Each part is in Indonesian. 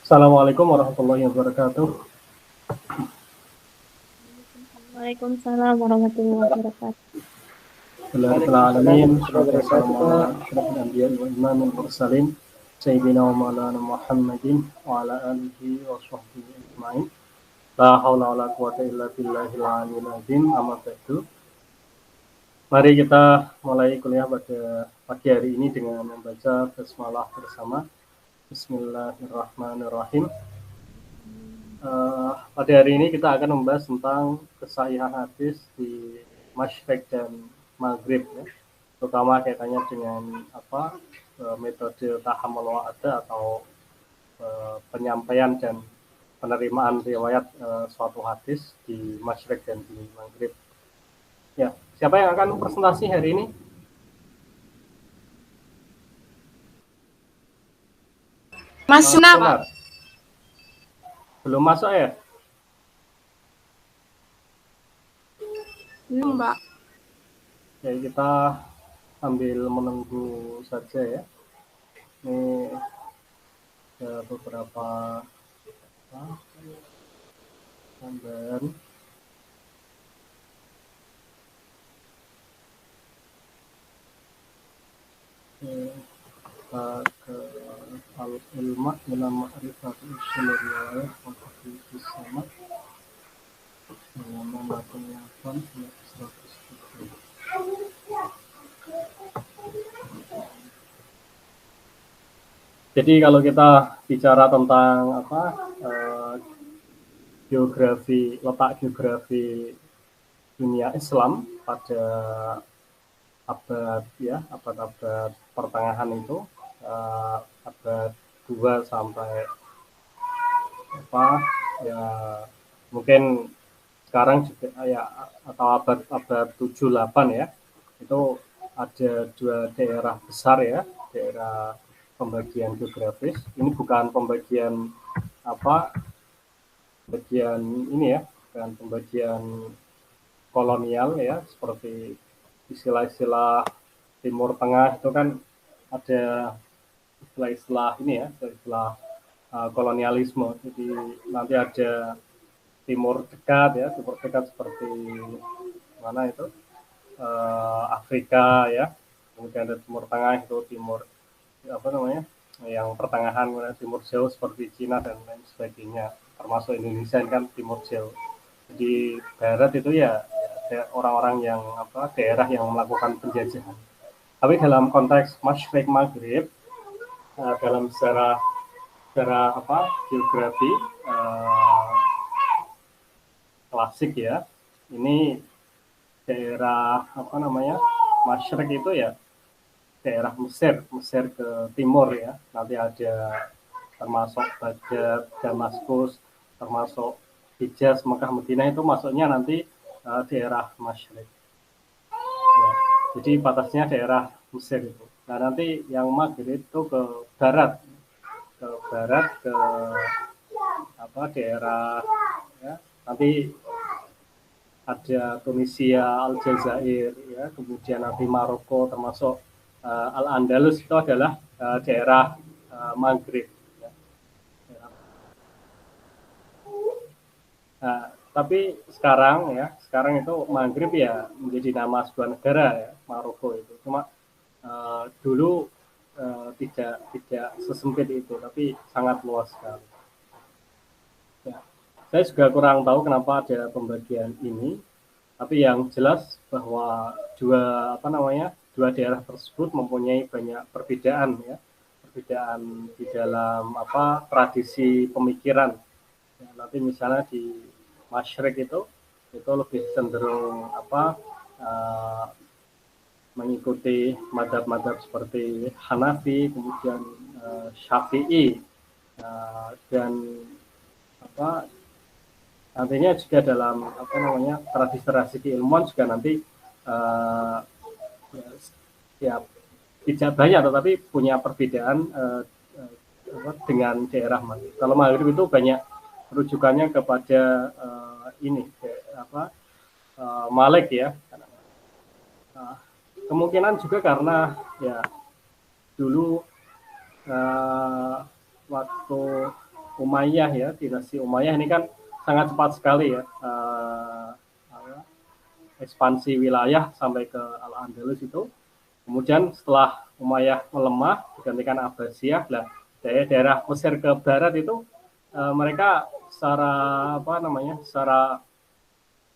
Assalamualaikum warahmatullahi wabarakatuh. Waalaikumsalam warahmatullahi wabarakatuh. Bismillahirrahmanirrahim. Wassalamualaikum warahmatullahi wabarakatuh. Sayyidina wa maulana Muhammadin wa ala alihi wa sahbihi ajma'in. La haula wala quwata illa billahil aliyyil azim. Amma ba'du. Mari kita mulai kuliah pada pagi hari ini dengan membaca basmalah bersama. Bismillahirrahmanirrahim. Pada hari ini kita akan membahas tentang kesahihan hadis di Masyriq dan Maghrib, ya. Terutama kaitannya dengan metode tahammul wa'ada atau penyampaian dan penerimaan riwayat suatu hadis di Masyriq dan di Maghrib. Ya, siapa yang akan presentasi hari ini? Mas Sunar. Belum masuk ya? Belum, Mbak. Ya, kita sambil menunggu saja ya. Ini ada beberapa gambar. Kita ke al-ilmah ila ma'rifatul usul riwayat wa tafsir sama nama penyampaian 107. Jadi kalau kita bicara tentang letak geografi dunia Islam pada abad pertengahan itu, abad 2 sampai mungkin sekarang juga ya, atau abad 7-8 ya, itu ada dua daerah besar ya, daerah pembagian geografis. Ini bukan pembagian bukan pembagian kolonial ya, seperti istilah-istilah Timur Tengah itu kan ada istilah-istilah ini ya, istilah kolonialisme. Jadi nanti ada Timur Dekat ya, Timur Dekat seperti mana itu, Afrika ya. Kemudian ada Timur Tengah itu timur yang pertengahan, timur jauh seperti Cina dan lain sebagainya, termasuk Indonesia kan timur jauh. Di barat itu ya orang-orang yang daerah yang melakukan penjajahan. Tapi dalam konteks Masyriq Maghrib, dalam secara geografi klasik ya, ini daerah Masyriq itu ya daerah Mesir ke timur ya. Nanti ada termasuk Baghdad, Damaskus, termasuk Hijaz, Mekah, Madinah, itu masuknya nanti daerah Masyriq. Ya, jadi batasnya daerah Mesir itu. Nah, nanti yang Maghrib itu ke barat ke daerah ya, nanti ada Tunisia, Aljazair ya, kemudian nanti Maroko, termasuk Al-Andalus itu adalah daerah Maghrib ya. Nah, tapi sekarang itu Maghrib ya menjadi nama sebuah negara ya, Maroko itu. Cuma dulu tidak sesempit itu, tapi sangat luas sekali. Ya. Saya juga kurang tahu kenapa ada pembagian ini, tapi yang jelas bahwa dua daerah tersebut mempunyai banyak perbedaan ya, perbedaan di dalam tradisi pemikiran. Ya, nanti misalnya di Masyriq itu lebih cenderung mengikuti madhab-madhab seperti Hanafi, kemudian Syafi'i, dan nantinya juga dalam tradisi keilmuan juga nanti ya tidak banyak tetapi punya perbedaan dengan daerah Maghrib. Kalau Maghrib itu banyak rujukannya kepada Malik ya. Kemungkinan juga karena ya dulu waktu Umayyah ya, dinasti Umayyah ini kan sangat cepat sekali ya ekspansi wilayah sampai ke Al-Andalus itu. Kemudian setelah Umayyah melemah digantikan Abbasiyah, lah daerah Mesir ke barat itu mereka secara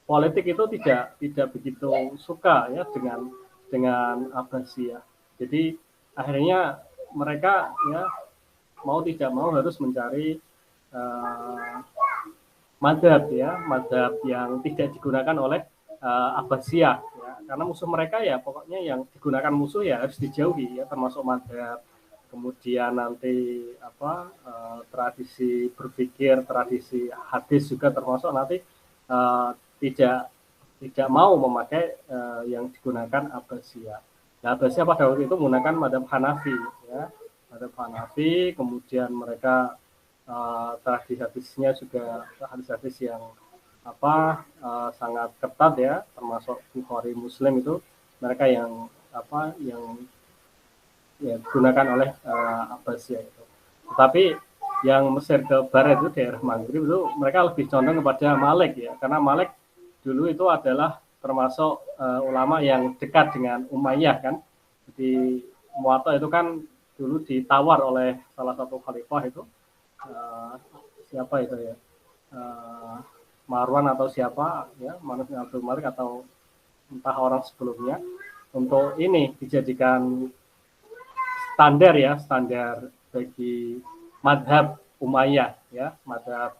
politik itu tidak begitu suka ya dengan Abbasiyah. Jadi akhirnya mereka ya mau tidak mau harus mencari madhab yang tidak digunakan oleh Abbasiyah ya, karena musuh mereka ya pokoknya yang digunakan musuh ya harus dijauhi ya, termasuk madhab, kemudian nanti tradisi berpikir, tradisi hadis juga termasuk nanti tidak mau memakai yang digunakan Abbasiyah. Nah, Abbasiyah pada waktu itu menggunakan madhab Hanafi ya, madhab Hanafi, kemudian mereka tradisi hadisnya juga hadis-hadis yang sangat ketat ya, termasuk Bukhari, Muslim itu mereka yang digunakan oleh Abbasiyah itu. Tetapi yang Mesir ke barat itu daerah Maghrib itu mereka lebih condong kepada Malik ya, karena Malik dulu itu adalah termasuk ulama yang dekat dengan Umayyah kan. Di Muwatta itu kan dulu ditawar oleh salah satu khalifah itu siapa itu ya, Marwan atau siapa ya, manusia Abdul Malik atau entah orang sebelumnya, untuk ini dijadikan standar bagi madhab Umayyah ya, madhab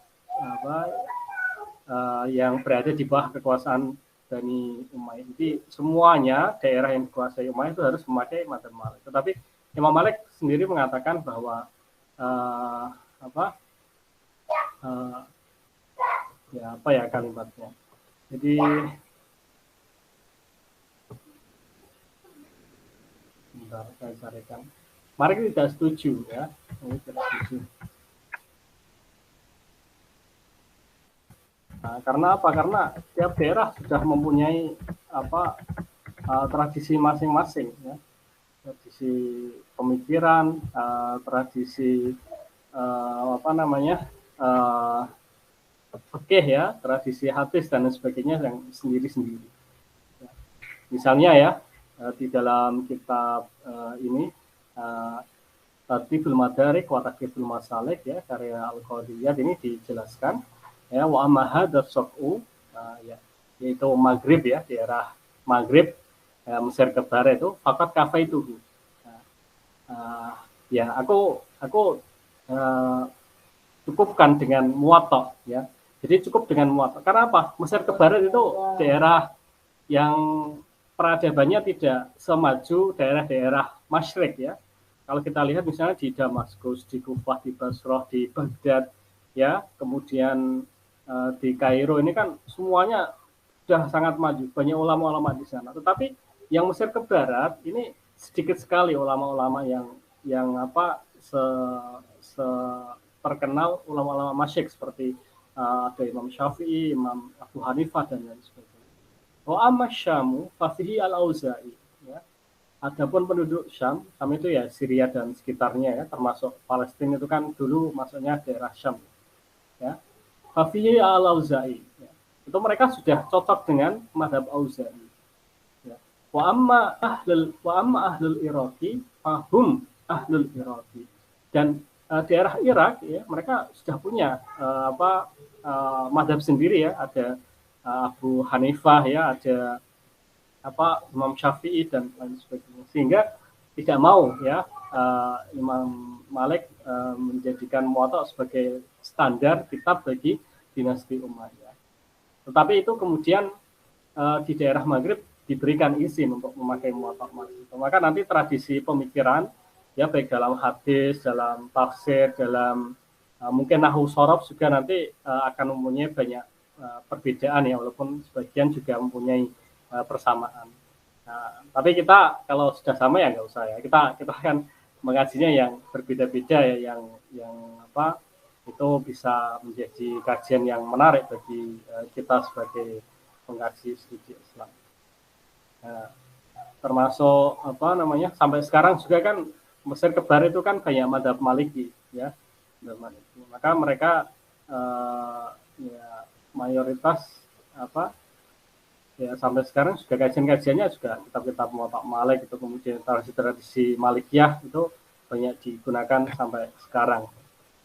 yang berada di bawah kekuasaan Bani Umayyah. Jadi semuanya daerah yang dikuasai Umayyah itu harus memakai madhab Malik. Tetapi Imam Malik sendiri mengatakan bahwa kalimatnya. Jadi bentar, saya carikan. Malik tidak setuju ya. Ini tidak setuju. Nah, karena apa? Karena setiap daerah sudah mempunyai tradisi masing-masing ya. Tradisi pemikiran, tradisi fikih ya, tradisi hadis dan sebagainya yang sendiri-sendiri. Ya. Misalnya ya, di dalam kitab ini Tartibul Madarik wa Taqribul Masalik ya, karya Al-Qadiyat ini dijelaskan ya, wa amma hadza sab'u ya, yaitu Maghrib ya, daerah Maghrib ya, Mesir ke barat itu fakat kafe itu. Ya aku cukupkan dengan Muwatta ya. Jadi cukup dengan Muwatta. Karena apa? Mesir ke barat itu daerah yang peradabannya tidak semaju daerah-daerah Masyriq ya. Kalau kita lihat misalnya di Damaskus, di Kufah, di Basrah, di Baghdad ya, kemudian di Kairo ini kan semuanya sudah sangat maju, banyak ulama-ulama di sana. Tetapi yang Mesir ke barat ini sedikit sekali ulama-ulama yang terkenal ulama-ulama Masyriq seperti ada Imam Syafi'i, Imam Abu Hanifah dan lain sebagainya. Wa amma Syamu fafihi al-Auza'i ya. Adapun penduduk Syam itu ya Syria dan sekitarnya ya, termasuk Palestina itu kan dulu maksudnya daerah Syam ya. Fafihi al-Auza'i ya. Itu mereka sudah cocok dengan mazhab Auza'i ya. Wa amma ahlul Iraqi fahum ahlul Iraqi. Dan daerah Irak ya mereka sudah punya mazhab sendiri ya, ada Abu Hanifah ya, ada Imam Syafi'i dan lain sebagainya, sehingga tidak mau ya Imam Malik menjadikan Muwatta sebagai standar kitab bagi dinasti Umayyah. Tetapi itu kemudian di daerah Maghrib diberikan izin untuk memakai Muwatta Malik. Maka nanti tradisi pemikiran ya baik dalam hadis, dalam tafsir, dalam mungkin nahwu shorof juga nanti akan mempunyai banyak perbedaan ya, walaupun sebagian juga mempunyai persamaan. Nah, tapi kita kalau sudah sama ya nggak usah ya. Kita akan mengajinya yang berbeda-beda ya, yang itu bisa menjadi kajian yang menarik bagi kita sebagai pengkaji studi Islam. Nah, termasuk sampai sekarang juga kan Mesir Kebar itu kan banyak madhab Maliki ya, maka mereka ya mayoritas ya sampai sekarang juga kajian-kajiannya juga kitab-kitab Muwatta Malik itu, kemudian tradisi Malikiyah itu banyak digunakan sampai sekarang.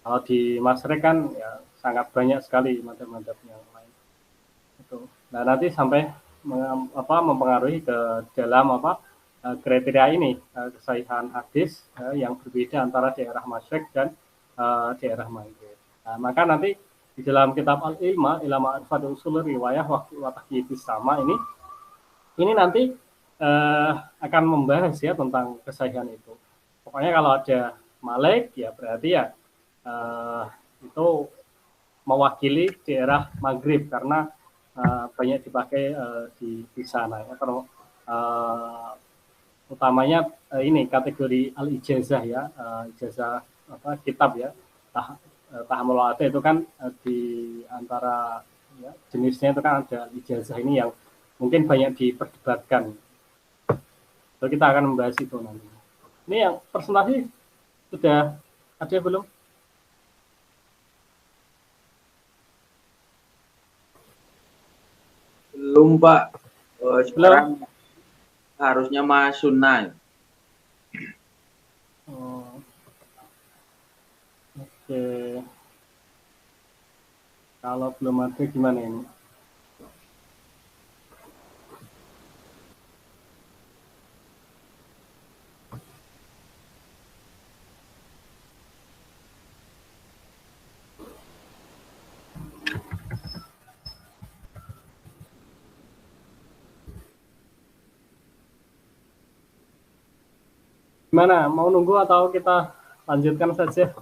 Kalau di Masrek kan ya sangat banyak sekali madhab-madhab yang lain itu. Nah nanti sampai mempengaruhi ke dalam kriteria ini kesahihan hadis yang berbeda antara daerah Masrek dan daerah Maghrib. Nah, maka nanti di dalam kitab Al-Ilma Ma'rifatul Usul Riwayah wa Tahyidis sama ini nanti akan membahas ya tentang kesahihan itu. Pokoknya kalau ada Malik ya berarti ya itu mewakili daerah Maghrib karena banyak dipakai di sana ya. Kalau utamanya ini kategori al-ijazah ya, ijazah kitab ya, Tahammul Ada itu kan di antara ya, jenisnya itu kan ada ijazah ini yang mungkin banyak diperdebatkan. So, kita akan membahas itu nanti. Ini yang presentasi sudah ada belum? Belum Pak. Sekarang harusnya Mas Sunnah. Oke. Kalau belum ada gimana ini? Gimana? Mau nunggu atau kita lanjutkan saja?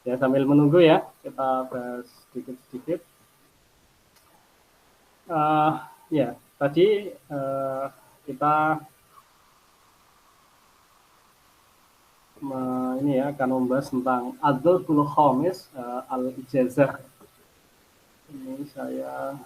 Ya sambil menunggu ya, kita bahas sedikit-sedikit. Ya, tadi kita ini ya akan membahas tentang Ad-Darbul Khamis al-Ijazah. Ini saya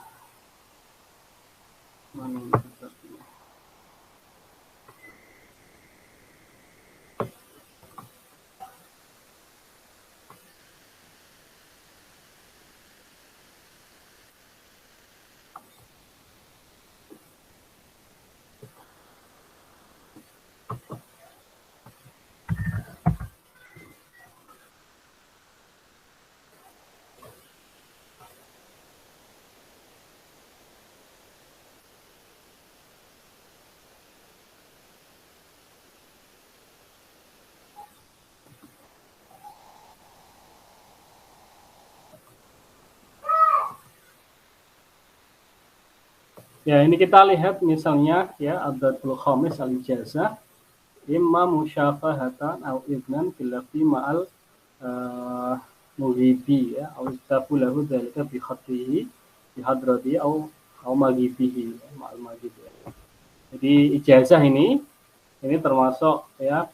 ya, ini kita lihat misalnya ya Ad-Darbul Khamis al-Ijazah imma musyafahatan au ibnan bilafi ma'al mughibi ya au istafu lahu dzalika bi khatihi bi hadrati au maghibihi ma'al maghibi. Jadi ijazah ini termasuk ya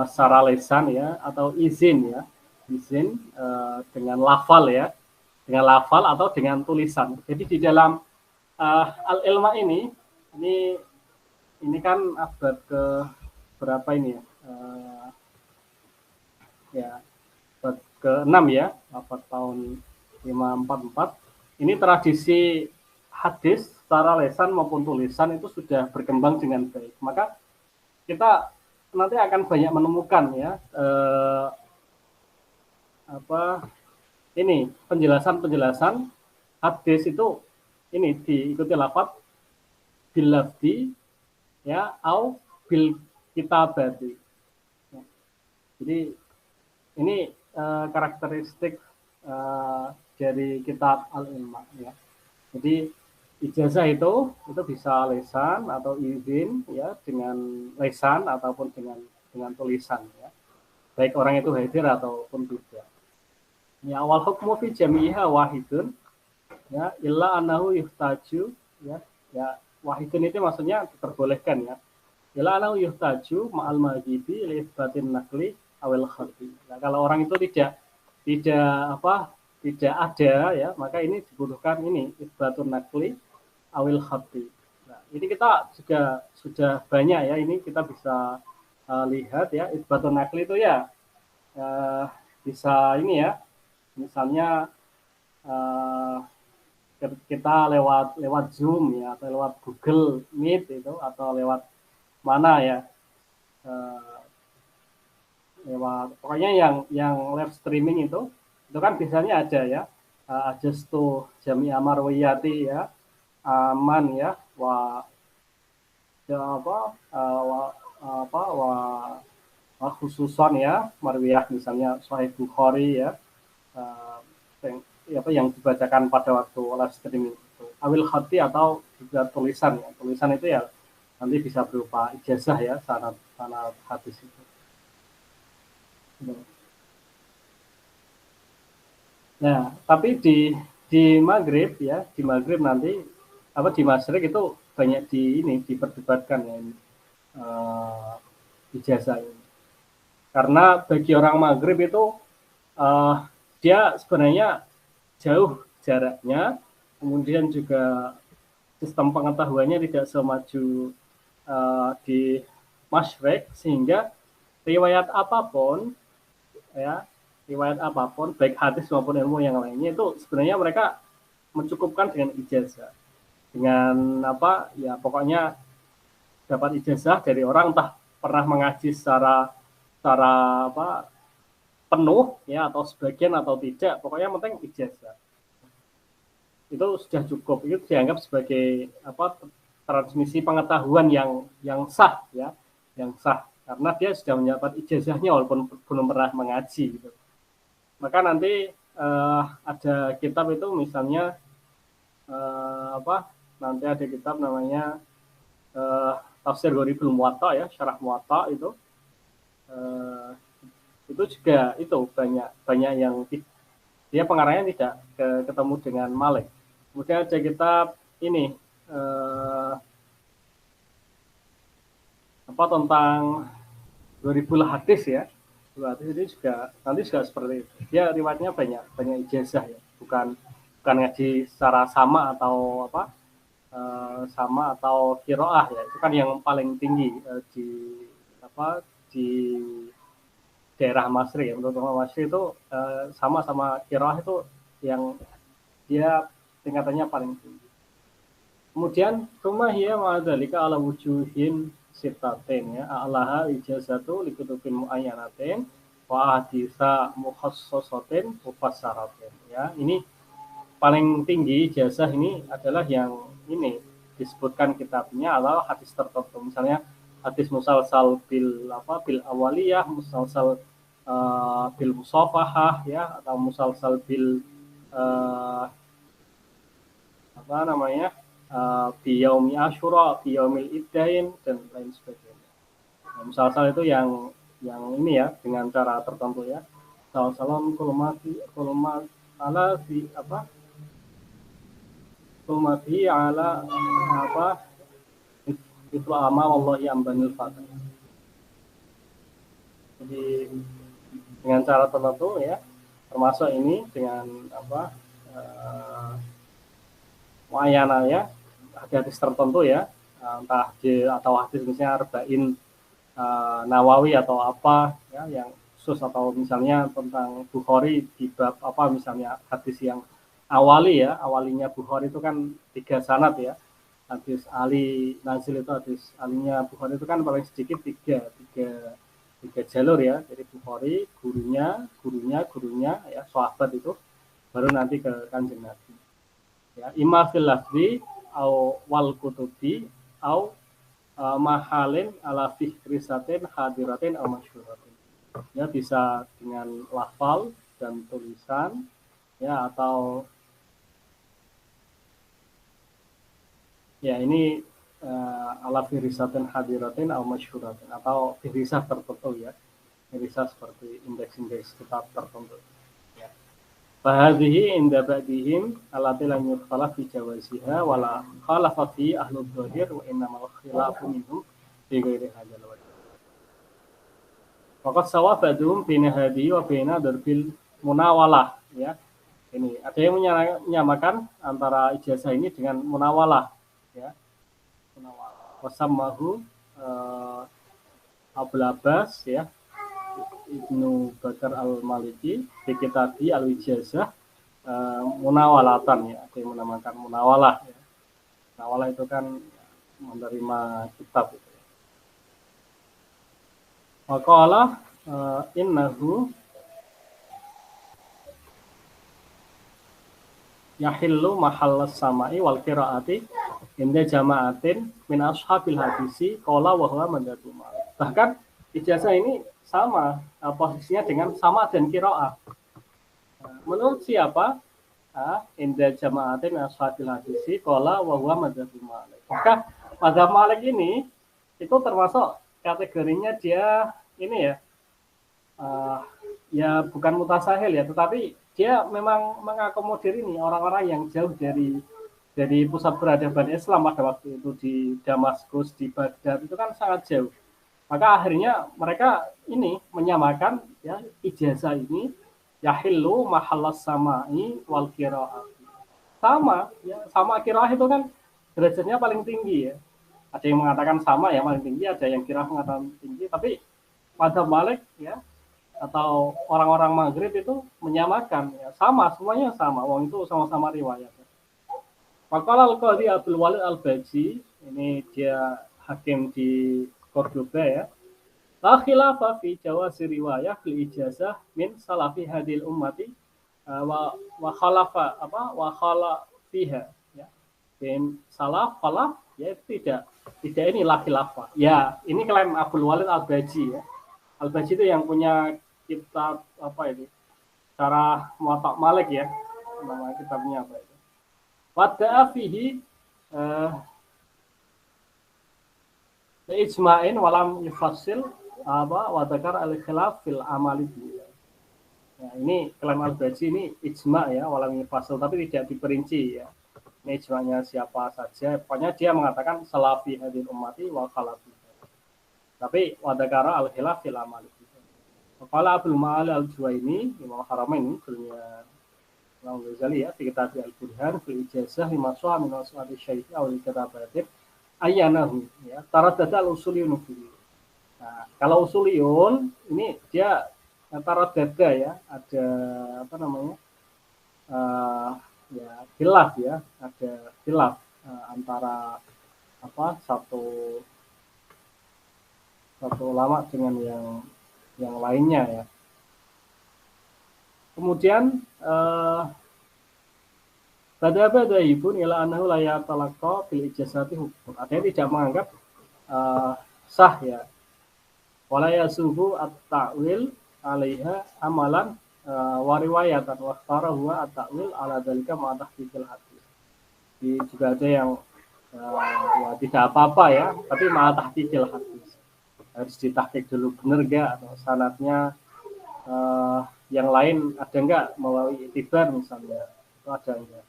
secara lisan ya atau izin ya, izin dengan lafal ya, dengan lafal atau dengan tulisan. Jadi di dalam Al-Ilma ini kan abad ke berapa ini ya? Ya abad ke-6 ya, abad tahun 544. Ini tradisi hadis secara lisan maupun tulisan itu sudah berkembang dengan baik. Maka kita nanti akan banyak menemukan ya apa ini penjelasan hadis itu ini diikuti lafaz bil lafzi ya au bil kitabati. Jadi ini karakteristik dari kitab al-ilma ya. Jadi ijazah itu bisa lisan atau izin ya dengan lisan ataupun dengan tulisan ya. Baik orang itu hadir ataupun tidak. Ya awal hukmu fi jami'iha wahidun ya illa annahu yuhtaju ya wahidun itu maksudnya diperbolehkan ya. Illa annahu yuhtaju ma'al maghibi li itsbatin naqli awil khati. Nah, kalau orang itu tidak ada ya, maka ini dibutuhkan ini itsbatun naqli awil khati. Nah, ini kita juga sudah banyak ya, ini kita bisa lihat ya itsbatun naqli itu ya bisa ini ya. Misalnya kita lewat Zoom ya atau lewat Google Meet itu atau lewat mana ya lewat pokoknya yang live streaming itu kan biasanya ada ya ajastu jami marwiyati ya aman ya wa khususan ya marwiyah misalnya Sahih Bukhari ya yang dibacakan pada waktu live streaming itu awil khati atau juga tulisan ya tulisan itu ya nanti bisa berupa ijazah ya sanad hadis itu. Nah tapi di Maghrib ya di Maghrib nanti di Masyrik itu banyak diperdebatkan ya ini ijazah ini karena bagi orang Maghrib itu dia sebenarnya jauh jaraknya, kemudian juga sistem pengetahuannya tidak semaju di Masyrik, sehingga riwayat apapun baik hadis maupun ilmu yang lainnya itu sebenarnya mereka mencukupkan dengan ijazah, dengan pokoknya dapat ijazah dari orang entah pernah mengaji secara penuh ya atau sebagian atau tidak, pokoknya penting ijazah itu sudah cukup, itu dianggap sebagai transmisi pengetahuan yang sah ya, yang sah karena dia sudah mendapat ijazahnya walaupun belum pernah mengaji gitu. Maka nanti ada kitab itu misalnya nanti ada kitab namanya Tafsir Gharibul Muwatta ya, Syarah Muwatta itu juga itu banyak yang dia pengarangnya tidak ketemu dengan Malik. Kemudian ada kitab ini tentang 2000 hadis ya. Hadis ini juga nanti juga seperti itu. Dia riwayatnya banyak ijazah ya, bukan ngaji secara sama atau sama atau qiraah ya. Itu kan yang paling tinggi di daerah Masyrik ya. Menurut Masyrik itu sama qiraah itu yang dia tingkatannya paling tinggi. Kemudian rumahia ma'adzalika ala wujuhin sitatin ya a'laha ijazatu likutubin muayyanatin wa haditha mukhassasatin mufassaratin ya. Ini paling tinggi ijazah ini adalah yang ini disebutkan kitabnya adalah hadis tertentu, misalnya hadis musalsal bil awaliyah, musalsal bil musafahah ya, atau musalsal bil biyaumi asyura, biyaumil iddain dan lain sebagainya. Nah, musalsal itu yang ini ya dengan cara tertentu ya. Salam kulumati ala fi kulumati ala itu amal Allahi ambanil fatah. Jadi dengan cara tertentu ya, termasuk ini dengan muayyana ya, hadis tertentu ya, entah atau hadis misalnya arba'in Nawawi atau apa ya yang khusus, atau misalnya tentang Bukhari di bab misalnya hadis yang awalinya Bukhari itu kan 3 sanad ya. Hadis Ali nazil itu hadis alinya Bukhari itu kan paling sedikit tiga 3 jalur ya, jadi Bukhari, gurunya ya, sahabat itu, baru nanti ke Kanjeng Nabi. Ya, imma fil lafzi au wal kutubi au mahalin ala fikrisatin hadiratin au masyhuratin. Ya, bisa dengan lafal dan tulisan ya, atau ya ini ala firisatin hadiratin au masyhuratin, atau firisah tertentu ya, firisah seperti indeks-indeks kitab tertentu ya. Fahadhihi inda ba'dihim allati lam yukhalaf fi jawaziha wala khalafa fi ahlul dhahir wa innamal khilafu minhum fi ghairi hadzal wajh. Faqad sawa ba'dhum baina hadhihi wa baina darbil munawalah ya. Ini ada yang menyamakan antara ijazah ini dengan munawalah ya. Wasamahu Abul Abbas ya, Ibnu Bakar Al-Maliki di Kitabi Al-Ijazah munawalatan ya, ada yang menamakan munawalah ya. Munawalah itu kan menerima kitab itu ya. Maqala innahu yahillu mahallas samai wal qiraati inda jama'atin min ashabil hadisi qala wa huwa madhhabul Malik. Bahkan ijazah ini sama posisinya dengan sama dan qiraah. Menurut siapa? Inda jama'atin min ashabil hadisi qala wa huwa madhhabul Malik. Maka mazhab Malik ini itu termasuk kategorinya dia ini ya, ya bukan mutasahil ya, tetapi dia memang mengakomodir ini orang-orang yang jauh dari pusat peradaban Islam pada waktu itu, di Damaskus, di Baghdad, itu kan sangat jauh. Maka akhirnya mereka ini menyamakan ya, ijazah ini yahillu mahallas samai wal qiraah. Sama ya, sama qiraah itu kan derajatnya paling tinggi ya. Ada yang mengatakan sama ya paling tinggi, ada yang qiraah mengatakan tinggi, tapi mazhab Malik ya atau orang-orang Maghrib itu menyamakan ya, sama, semuanya sama, wong itu sama-sama riwayat. Maqala al-Qadhi Abdul Walid Al-Baji, ini dia hakim di Cordoba ya. La khilafa fi jawazi riwayah fil ijazah min salafi hadil ummati wa khalafa fiha ya. Bin salaf falaf ya, tidak ini la khilafah. Ya, ini klaim Abdul Walid Al-Baji ya. Al-Baji itu yang punya kitab apa ini? Syarah Muwatta Malik ya. Nama kitabnya apa itu? Wada'a fihi ijma'in walam yufassil apa wadakar al-khilaf fil amali. Ya, ini klaim Al-Baji ini ijma ya, walam yufassil, tapi tidak diperinci ya. Ini ijma'nya siapa saja. Pokoknya dia mengatakan salafi hadil ummati wa khalafi. Tapi wadakara al-khilaf fil amali. Kepala Abdul Ma'ali Al-Juwaini, Imam Haramain, gurunya Imam Ghazali ya, di kitab Al-Burhan fil ijazah lima suha min waswati syai'i aw kitabatin ayyanahu ya, taraddada al-usuliyun fihi. Nah, kalau usuliyun ini dia taraddada ya, ada apa namanya? Ya, khilaf ya, ada khilaf antara apa satu ulama dengan yang lainnya ya. Kemudian badabadaibun ila annahu la yatalaqqa bil ijazati hukum. Artinya tidak menganggap sah ya. Wala yasuhu at-ta'wil 'alaiha amalan wa riwayatan wa ikhtara huwa at-ta'wil 'ala dzalika ma tahqiqil hadis. Juga ada yang ya tidak apa-apa ya, tapi ma tahqiqil hadis. Harus ditahqiq dulu benar enggak, atau sanadnya yang lain ada enggak melalui itibar misalnya, itu ada enggak.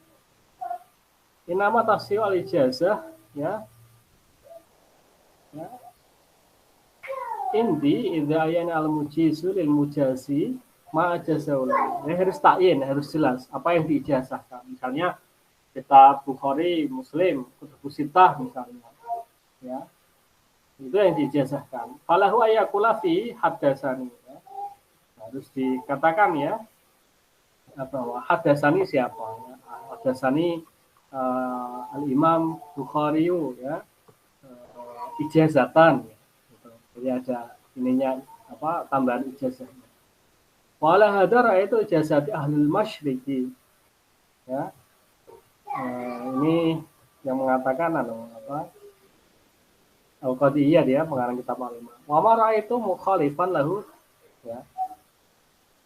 Inama tafsir al-ijazah ya. Indi idza ayana al-mujizu lil mujazi ma ajazaul. Ya, harus ta'yin, harus jelas apa yang diijazahkan. Misalnya kitab Bukhari, Muslim, Kutubus Sittah misalnya. Ya. Itu yang diijazahkan. Falahu ayakula fi haddatsani ya. Harus dikatakan ya bahwa haddatsani siapa ya. Haddatsani al-Imam Bukhari ya. Ijazatan ya. Gitu. Jadi ada ininya tambahan ijazah. Wala hadara itu ijazah ahlul masyriqi. Ya. Ini yang mengatakan Al-Qadiyah dia pengarang kitab Al-Imam. Wa mara itu mukhalifan lahu, ya.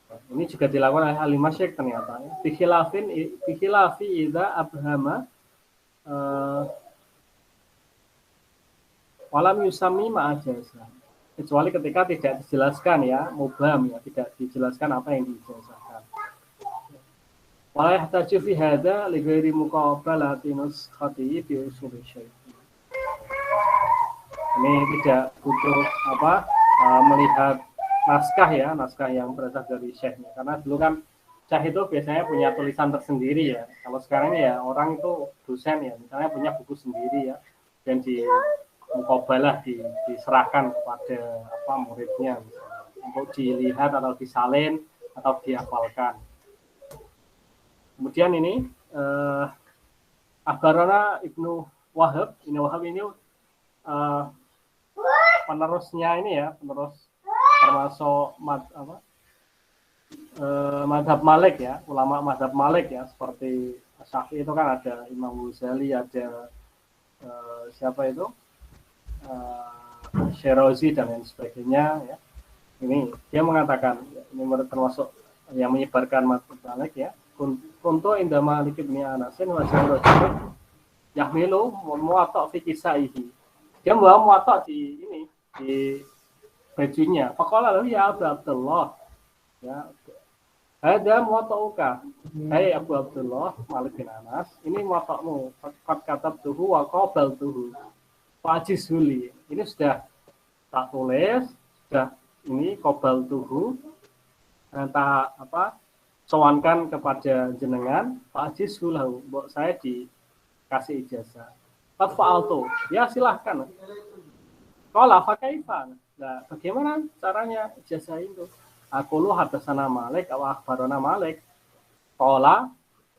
Ini juga dilakukan oleh ahli masyrik ternyata. Bikhilafi idza abhama walam yusami ma'ajazah. Kecuali ketika tidak dijelaskan ya, mubham ya, tidak dijelaskan apa yang diijazahkan. Wa yahtaju fi hadza li ghairi muqabalati nuskhati bi usul syai'. Ini tidak butuh melihat naskah yang berasal dari syekhnya, karena dulu kan syekh itu biasanya punya tulisan tersendiri ya. Kalau sekarang ya orang itu dosen ya, misalnya punya buku sendiri ya, dan di muqabalah diserahkan kepada muridnya misalnya, untuk dilihat atau disalin atau dihafalkan. Kemudian ini Akhbarana Ibnu Wahab ini penerusnya ini ya, termasuk mazhab Malik ya, ulama mazhab Malik ya, seperti Syafi'i itu kan ada Imam Ghazali, ada siapa itu Syirazi dan lain sebagainya ya. Ini dia mengatakan ini termasuk yang menyebarkan mazhab Malik ya. Untuk indah Malik bin Anasin wa Syirazi yahmilu muwatta fi kisaihi. Dia membawa muwatta di bajunya. Faqala lahu ya Abu Abdullah, ya, ada muwatta'uka. Hai Abu Abdullah Malik bin Anas, ini muwatta'mu. Qad katabtuhu wa qabaltuhu. Fajizuli. Ini sudah tak tulis, sudah ini qabaltuhu. Tak sowankan kepada jenengan, fajizhulahu. Mbok saya dikasih ijazah. Qad fa'altu. Ya silahkan. Qala fa kaifa? Nah, bagaimana caranya ijazah itu? Aku lu hadatsana Malik wa akhbarana Malik. Qala,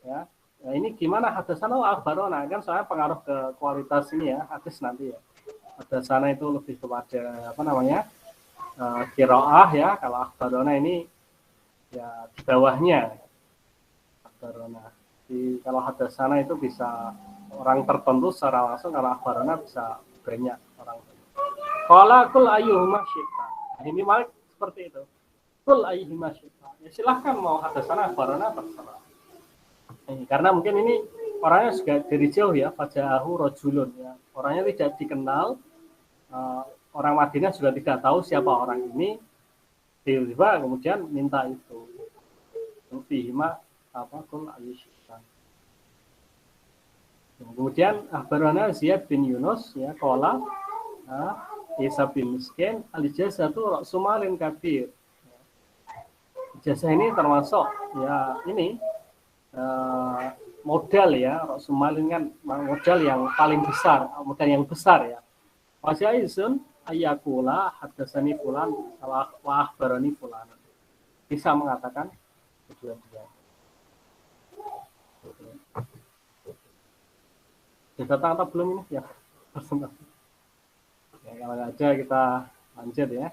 ya. Nah, ini gimana hadatsana wa akhbarana? Kan soalnya pengaruh ke kualitas ini ya, hadis nanti ya. Hadatsana itu lebih kepada qiraah ya. Kalau akhbarana ini ya di bawahnya. Akhbarana. Kalau hadatsana itu bisa orang tertentu secara langsung, kalau akhbarana bisa banyak orang. Qala kul ayyuhuma syi'ta. Ini Malik seperti itu. Kul ayyuhuma syi'ta. Ya silahkan mau hadatsana akhbarana terserah. Karena mungkin ini orangnya juga dari jauh ya, faja'ahu rajulun ya. Orangnya tidak dikenal. Orang Madinah juga tidak tahu siapa orang ini. Tiba-tiba kemudian minta itu. Fihima kul ayyuhuma syi'ta. Kemudian akhbarana Ziyad bin Yunus ya, qala Isa bin Miskin al-ijazah itu sumalin kabir. Ijazah ini termasuk ya ini modal ya, sumalin kan modal yang paling besar, modal yang besar ya. Wajaizun ayyakula hadatsani fulan wa akhbarani fulan. Bisa mengatakan kedua-dua. Sudah tahu atau belum ini ya? Ya, kalau nggak ada kita lanjut ya.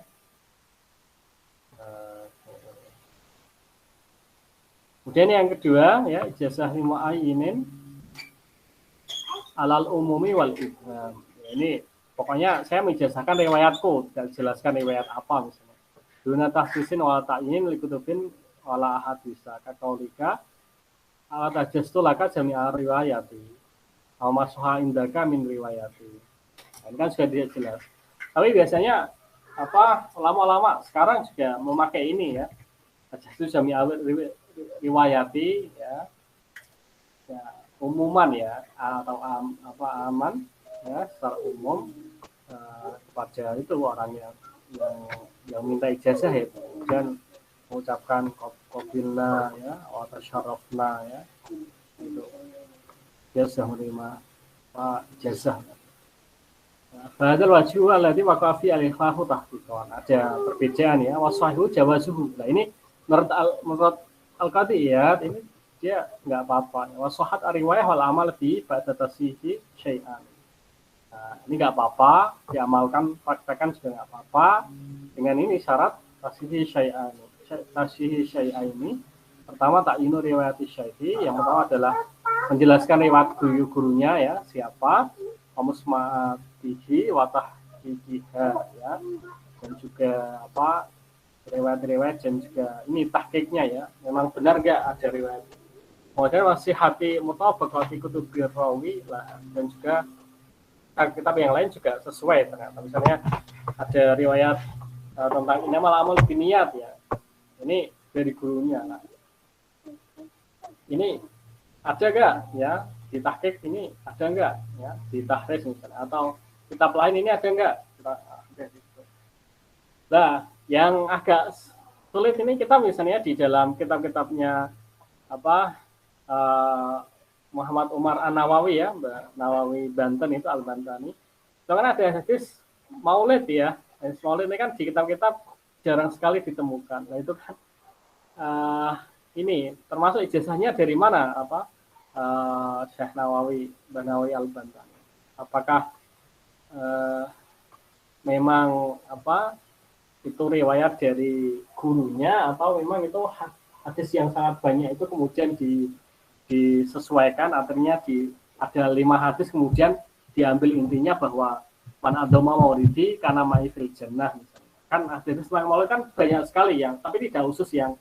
Kemudian yang kedua ya, ijazah limu'ayyinin alal umumi wal ibham. Ya, ini pokoknya saya menjazahkan riwayatku, tidak jelaskan riwayat apa misalnya. Duna tahsisin wal ta'yin likutubin wala ahadisa kakaulika ala tajastu laka jami'a riwayati aw masuha indaka min riwayati. Ini kan sudah tidak jelas. Tapi biasanya ulama-ulama sekarang juga memakai ini ya. Tajastu jami'a riwayati ya umuman ya, atau aman ya secara umum kepada itu orang yang minta ijazah ya, dan mengucapkan qabilna ya atau syarafna ya, itu dia sudah menerima ijazah. Hadal wajhu alladhi waqa'a fi al-ikhlafu tahqiqan. Ada perbedaan ya, wasahihu jawazuhu. Nah ini menurut Al-Qadiyat ini dia enggak apa-apa. Wasahat riwayah wal amal bi ba'da tashihi syai'an. Nah, ini nggak apa-apa, diamalkan, praktekkan juga nggak apa-apa. Dengan ini syarat tasihi syai'a ini. Pertama ta'inu riwayati syai'i, yang pertama adalah menjelaskan riwayat gurunya ya, siapa, wamusma'atihi watahqiqiha ya. Dan juga apa riwayat-riwayat dan juga ini tahqiqnya ya. Memang benar nggak ada riwayat. Kemudian masih hati mutabaqati kutubi rawi lah, dan juga kitab yang lain juga sesuai ternyata. Misalnya ada riwayat tentang innamal a'malu binniyat ya. Ini dari gurunya. Nah, ini ada nggak ya di tahqiq ini ada nggak ya di tahris misalnya, atau kitab lain ini ada nggak? Nah, yang agak sulit ini kita misalnya di dalam kitab-kitabnya apa Muhammad Umar An-Nawawi ya, Nawawi Banten itu Al-Bantani. Itu kan ada hadis maulid ya. Hadis maulid ini kan di kitab-kitab jarang sekali ditemukan. Nah, itu kan ini termasuk ijazahnya dari mana apa Syekh Nawawi Banawi Al-Bantani. Apakah memang apa itu riwayat dari gurunya, atau memang itu hadis yang sangat banyak itu kemudian disesuaikan, artinya ada 5 hadis kemudian diambil intinya bahwa man adoma maulidi karena ma'ifil jannah misalnya. Kan hadis tentang maulid kan banyak sekali yang, tapi tidak khusus yang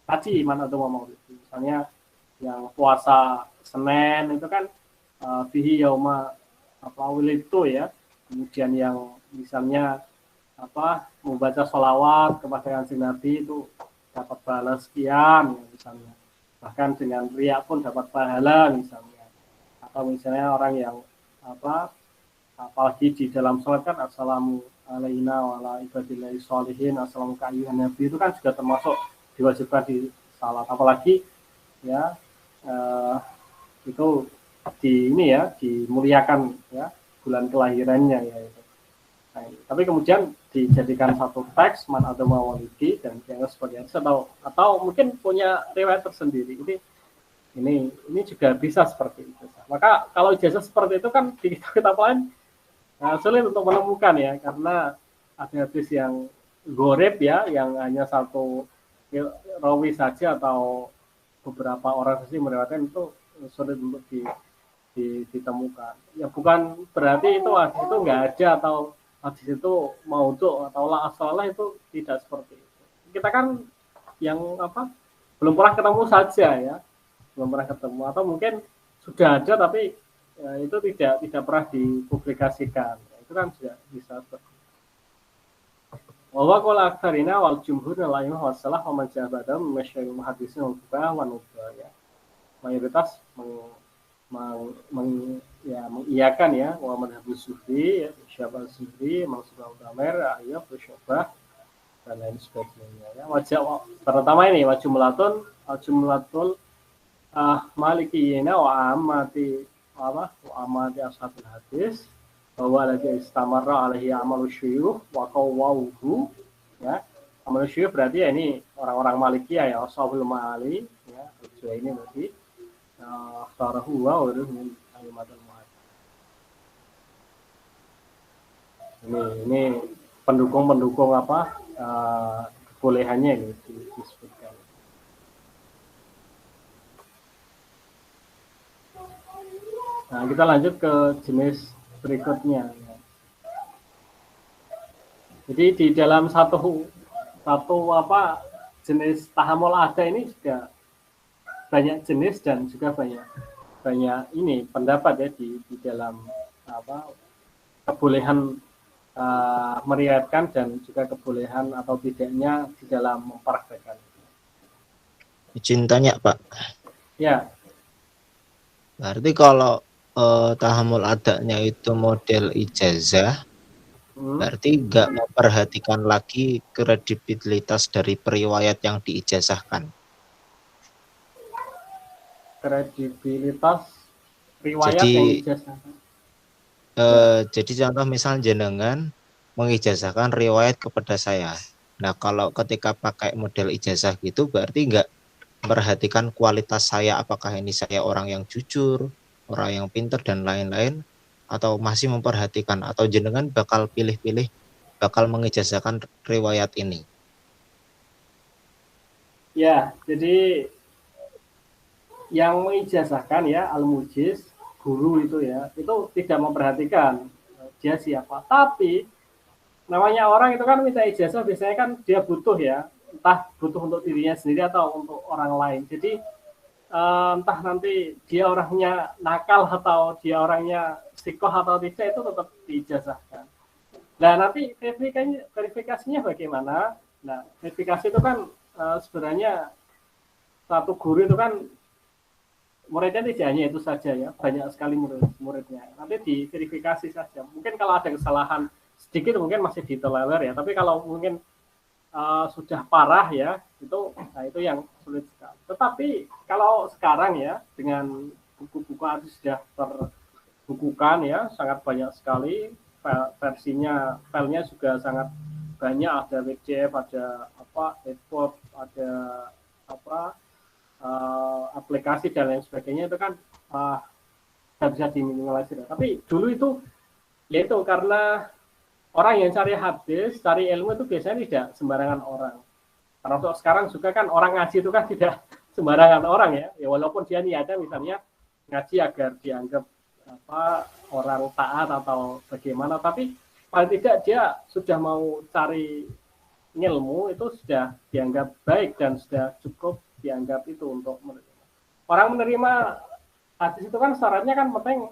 tadi man adoma maulidi. Misalnya yang puasa Senin itu kan fihi yauma apa itu ya. Kemudian yang misalnya apa membaca sholawat kepada Kanjeng Nabi itu dapat balas sekian ya, misalnya. Bahkan dengan riak pun dapat pahala misalnya. Atau misalnya orang yang apa apalagi di dalam sholat kan assalamu alaina wa ala ibadillahi sholihin, assalamu ka'ayyuhan nabi, itu kan juga termasuk diwajibkan di salat. Apalagi ya itu di ini ya dimuliakan ya bulan kelahirannya ya itu. Nah, tapi kemudian dijadikan satu teks man adama walidi dan dianggap sebagai hadis, atau mungkin punya riwayat tersendiri. Ini juga bisa seperti itu. Maka kalau ijazah seperti itu kan di kitab-kitab lain sulit untuk menemukan ya, karena ada hadis yang gorib ya, yang hanya satu rawi saja atau beberapa orang saja meriwayatkan, itu sulit untuk ditemukan. Ya bukan berarti itu hadis itu nggak ada, atau hadis itu maudhu atau la asalah, itu tidak seperti itu. Kita kan yang apa belum pernah ketemu saja ya, belum pernah ketemu, atau mungkin sudah ada tapi ya, itu tidak pernah dipublikasikan. Itu kan juga bisa seperti itu. Wa qala aktsarina wal jumhur la ilaha illallah wa man jabada masyayikh muhaddisin wal fuqaha wa nubba ya. Mayoritas mengiyakan ya wa madhabus sufi ya, Syabal Zuhri, Mansur Al-Damer, Ayyub, Syu'bah dan lain sebagainya ya. Wajah pertama ini wajumlatul malikiyina wa amati ashabul hadis, bahwa lagi istamarra alaihi amalu syuyukh wa qawwuhu ya. Amalu syuyukh berarti ya ini orang-orang Malikiyah ya, ashabul mali ya, ini berarti akharahu wa min alimatul muhadits. Ini pendukung apa kebolehannya gitu disebutkan. Nah, kita lanjut ke jenis berikutnya. Jadi di dalam satu apa jenis tahammul ada ini juga banyak jenis dan juga banyak ini pendapat ya di dalam apa kebolehan meriwayatkan dan juga kebolehan atau tidaknya di dalam mempraktekkan. Izin tanya Pak. Ya. Berarti kalau tahammul adanya itu model ijazah, berarti nggak memperhatikan lagi kredibilitas dari periwayat yang diijazahkan. Kredibilitas riwayat yang diijazahkan. Jadi contoh misal jenengan mengijazahkan riwayat kepada saya. Nah kalau ketika pakai model ijazah gitu berarti nggak memperhatikan kualitas saya, apakah ini saya orang yang jujur, orang yang pintar dan lain-lain, atau masih memperhatikan atau jenengan bakal pilih-pilih bakal mengijazahkan riwayat ini? Ya, jadi yang mengijazahkan ya al-mujiz, guru itu ya, itu tidak memperhatikan dia siapa. Tapi namanya orang itu kan minta ijazah biasanya kan dia butuh ya, entah butuh untuk dirinya sendiri atau untuk orang lain. Jadi entah nanti dia orangnya nakal atau dia orangnya sikoh atau tidak, itu tetap diijazahkan. Nah nanti verifikasinya bagaimana? Nah verifikasi itu kan sebenarnya satu guru itu kan muridnya tidak hanya itu saja ya, banyak sekali muridnya. Nanti diverifikasi saja. Mungkin kalau ada kesalahan sedikit mungkin masih ditolerir ya, tapi kalau mungkin sudah parah ya, itu yang sulit sekali. Tetapi kalau sekarang ya, dengan buku-buku artis sudah terbukukan ya, sangat banyak sekali versinya, filenya juga sangat banyak, ada PDF, ada EPUB, ada aplikasi dan lain sebagainya, itu kan tidak bisa diminimalisir. Tapi dulu itu yaitu karena orang yang cari hadis, cari ilmu itu biasanya tidak sembarangan orang. Karena untuk sekarang juga kan orang ngaji itu kan tidak sembarangan orang ya. Ya walaupun dia niatnya misalnya ngaji agar dianggap orang taat atau bagaimana, tapi paling tidak dia sudah mau cari ilmu itu sudah dianggap baik dan sudah cukup dianggap itu untuk menerima. Orang menerima hadis itu kan syaratnya kan penting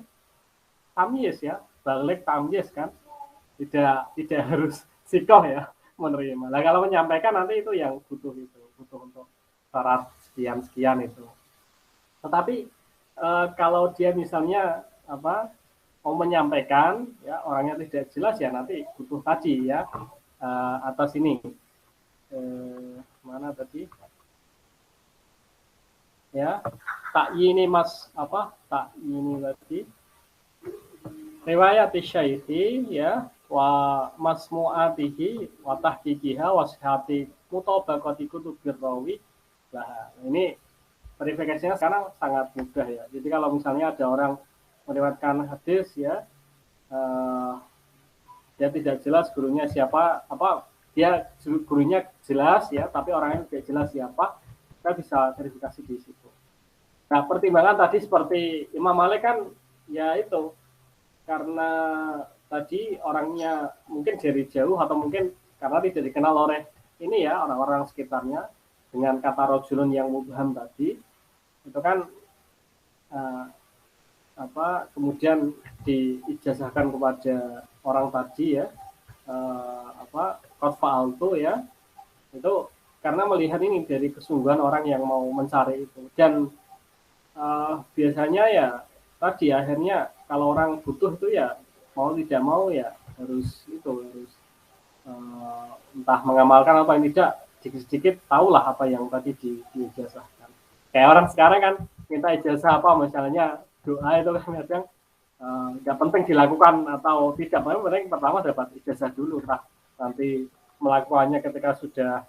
tamyiz ya, balik tamyiz kan. Tidak harus sikoh ya menerima. Nah kalau menyampaikan nanti itu yang butuh untuk syarat sekian itu. Tetapi kalau dia misalnya mau menyampaikan ya orangnya tidak jelas ya nanti butuh tadi ya atas ini mana tadi ya takyini takyini tadi riwayat syaikhi ya wa masmu'atihi wa tahqiqiha wa sihhati mutabaqati kutubir rawi. Nah, ini verifikasinya sekarang sangat mudah ya. Jadi kalau misalnya ada orang meriwayatkan hadis ya dia tidak jelas gurunya siapa, dia gurunya jelas ya, tapi orangnya tidak jelas siapa, kita bisa verifikasi di situ. Nah, pertimbangan tadi seperti Imam Malik kan ya itu karena tadi orangnya mungkin dari jauh atau mungkin karena tidak dikenal oleh ini ya orang-orang sekitarnya dengan kata rojulun yang mubham tadi itu kan kemudian diijazahkan kepada orang tadi ya qad fa'altu ya itu karena melihat ini dari kesungguhan orang yang mau mencari itu dan biasanya ya tadi akhirnya kalau orang butuh itu ya mau tidak mau ya harus entah mengamalkan apa yang tidak sedikit-sedikit tahulah apa yang tadi diijazahkan. Kayak orang sekarang kan minta ijazah apa misalnya doa itu kan kadang nggak penting dilakukan atau tidak, penting pertama dapat ijazah dulu, nanti melakukannya ketika sudah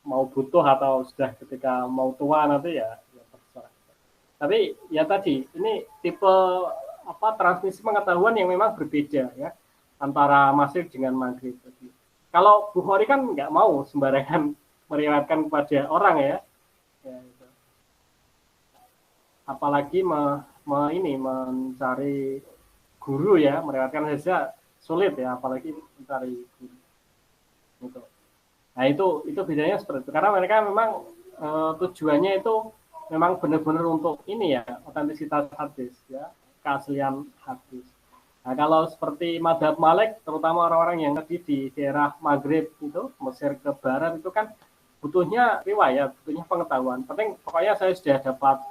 mau butuh atau sudah ketika mau tua nanti ya terserah. Tapi ya tadi ini tipe transmisi pengetahuan yang memang berbeda ya antara Masyrik dengan Maghrib tadi. Kalau Bukhari kan nggak mau sembarangan meriwayatkan kepada orang ya gitu. Apalagi mencari guru ya, meriwayatkan saja sulit ya, apalagi mencari guru. Gitu. Nah itu bedanya seperti itu karena mereka memang tujuannya itu memang benar-benar untuk ini ya otentisitas hadis ya, keaslian hadis. Nah kalau seperti Madhab Malik, terutama orang-orang yang tadi di daerah Maghrib itu, Mesir ke Barat itu kan butuhnya riwayat, butuhnya pengetahuan. Penting pokoknya saya sudah dapat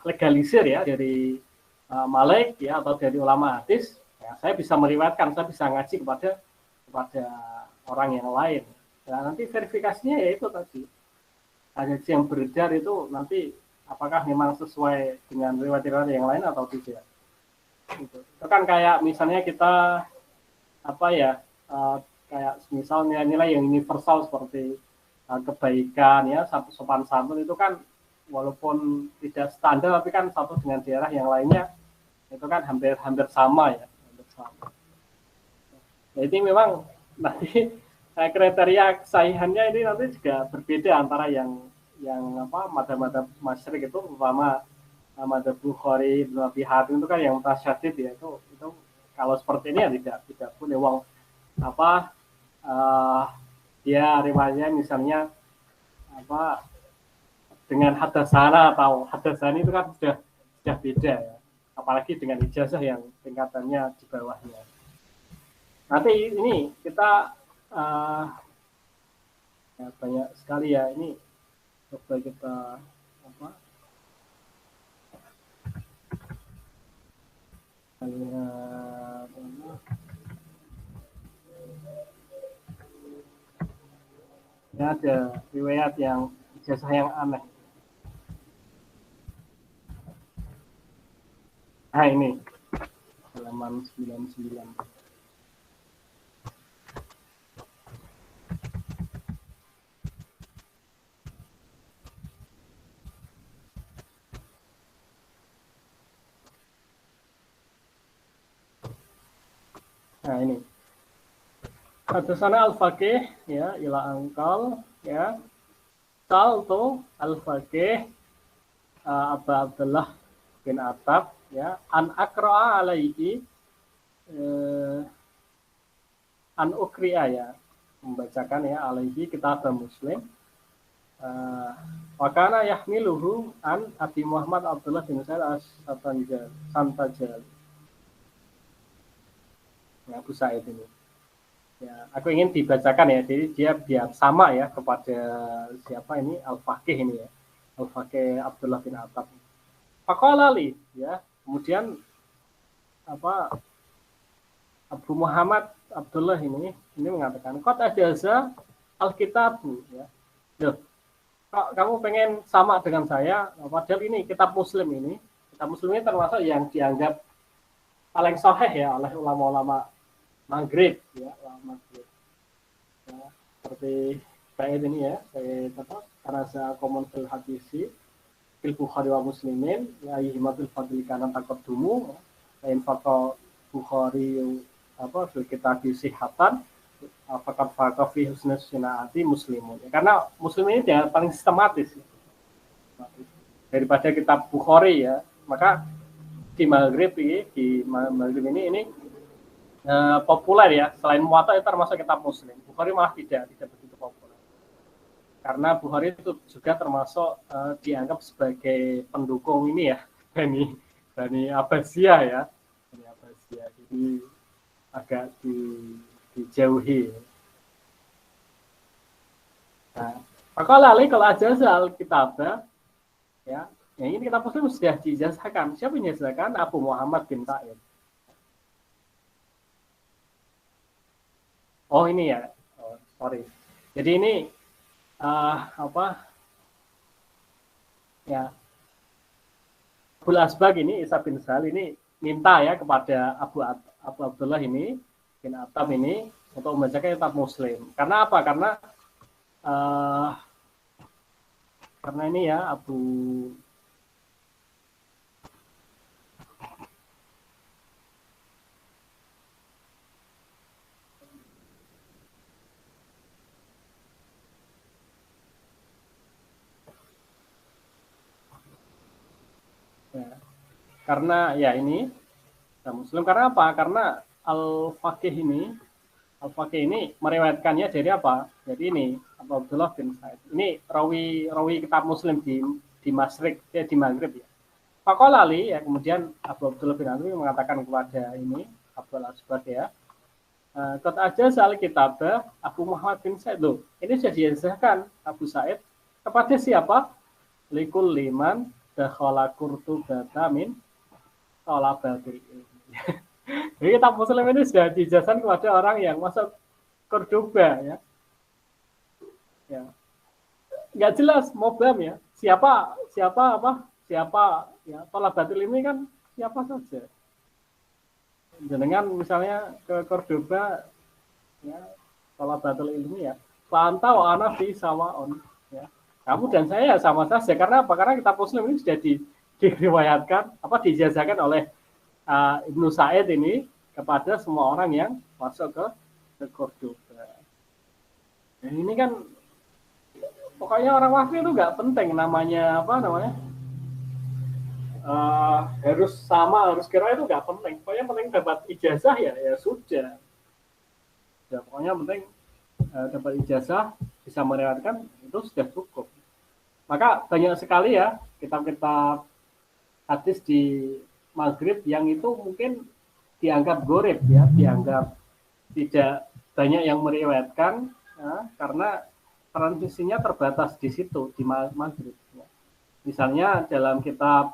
legalisir ya dari Malik ya atau dari ulama hadis, ya, saya bisa meriwayatkan, saya bisa ngaji kepada orang yang lain. Nah, nanti verifikasinya ya itu tadi. Hadis yang beredar itu nanti apakah memang sesuai dengan riwayat-riwayat yang lain atau tidak. Itu kan kayak misalnya kita kayak misalnya nilai yang universal seperti kebaikan ya, sopan santun itu kan walaupun tidak standar tapi kan satu dengan daerah yang lainnya itu kan hampir sama ya, hampir sama. Jadi memang nanti kriteria kesahihannya ini nanti juga berbeda antara yang madzhab masyrik itu, umpama madzhab Bukhari, Ibnu Abi Hatim itu kan yang mutasyadid ya, itu kalau seperti ini ya tidak boleh wong dia riwayatnya misalnya dengan hadasana atau hadasani itu kan sudah beda ya, apalagi dengan ijazah yang tingkatannya di bawahnya. Nanti ini kita ya banyak sekali ya, ini coba kita lihat ya, ada riwayat yang ijazah yang aneh. Nah ini halaman 99. Nah ini hadasana al-faqih ya ila angkal ya salto al-faqih Abu Abdullah bin Attab ya an akra alaihi an ukriya ya, membacakan ya alaihi kitab Muslim wa kana yahmiluhu an Abi Muhammad Abdullah bin Sa'id as-Santajal ya, Abu Sa'id ini ya, aku ingin dibacakan ya, jadi dia biar sama ya kepada siapa ini al-faqih ini ya, al-faqih Abdullah bin Attab. Faqala li ya, kemudian Abu Muhammad Abdullah ini mengatakan qad ajaza al-kitabu ya. Loh, kok kamu pengen sama dengan saya, padahal ini kitab Muslim ini termasuk yang dianggap paling sahih ya oleh ulama-ulama Maghrib ya, ulama Maghrib. Ya, seperti kayak ini ya, saya karena saya komen fil hadisi fil Bukhari wa Muslimin ya himatul fadli kana taqaddumu lain fakal Bukhari fil kitab sihatan fakat fi husnus sunnati Muslimun ya, karena Muslim ini dia paling sistematis ya. Daripada kitab Bukhari ya, maka di Maghrib ini populer ya, selain Muwatta itu termasuk kitab Muslim. Bukhari malah tidak begitu populer. Karena Bukhari itu juga termasuk dianggap sebagai pendukung ini ya, Bani Abbasiyah ya. Bani Abbasiyah, jadi agak dijauhi. Nah, maka lalu kalau aja soal kitab ya, yang ini kitab Muslim sudah dijazahkan. Siapa yang dijazahkan? Abu Muhammad bin Sa'id. Oh ini ya, sorry. Jadi ini ya, Abul Asbag ini Isa bin Sal ini minta ya kepada Abu Abdullah ini bin Attab ini untuk membacakan kitab Muslim. Karena apa? Karena ini ya karena ya ini Muslim, karena apa? Karena al-faqih ini meriwayatkannya dari apa? Jadi ini Abu Abdullah bin Sa'id. Ini rawi kitab Muslim di Masyrik ya, di Maghrib ya. Faqala li ya, kemudian Abu Abdullah bin Sa'id mengatakan kepada ini Abdul Asbaq ya. Qad aja soal kitab Abu Muhammad bin Sa'id. Loh, ini sudah dijelaskan Abu Sa'id kepada siapa? Likul liman dakhala Qurtubata min thalabatil ilmi. Jadi kitab Muslim ini sudah dijelaskan kepada orang yang masuk Cordoba ya. Ya. Nggak jelas mobam ya. Siapa ya, thalabatil ilmi kan siapa saja. Jenengan misalnya ke Cordoba ya, thalabatil ilmi ya. Fa'anta wa ana fi sawaun ya. Kamu dan saya sama saja. Karena apa? Karena kitab Muslim ini sudah diriwayatkan dijazahkan oleh Ibnu Said ini kepada semua orang yang masuk ke Cordoba. Dan ini kan pokoknya orang Wahfi itu nggak penting namanya harus sama, harus kira itu nggak penting. Pokoknya penting dapat ijazah ya sudah. Ya, pokoknya penting dapat ijazah, bisa meriwayatkan, itu sudah cukup. Maka banyak sekali ya kitab-kitab hadis di Maghrib yang itu mungkin dianggap gorib ya, dianggap tidak banyak yang meriwayatkan ya, karena transmisinya terbatas di situ di Maghrib. Ya. Misalnya dalam kitab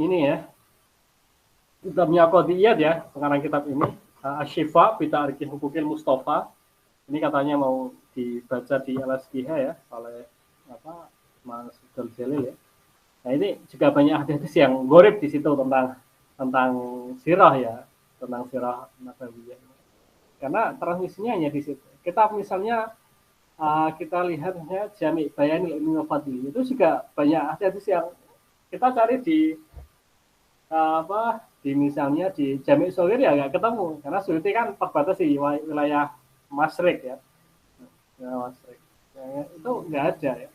ini ya, kitabnya Qadiyat ya, pengarang kitab ini Asy-Syifa bi Ta'riqi Hukukil Mustafa. Ini katanya mau dibaca di Al-Asqihah ya oleh Mas Abdul Jalil ya. Nah ini juga banyak hadis yang gorib di situ tentang sirah ya, tentang sirah Nabawiyah. Karena transmisinya hanya di situ. Kita misalnya kita lihat ya Jami' Bayanil Ilmi wa Fadli, itu juga banyak hadis yang kita cari di di misalnya di Jami' Shaghir ya nggak ketemu, karena Suyuti kan terbatas di wilayah Masyriq ya. Masyriq. Ya, itu nggak ada ya.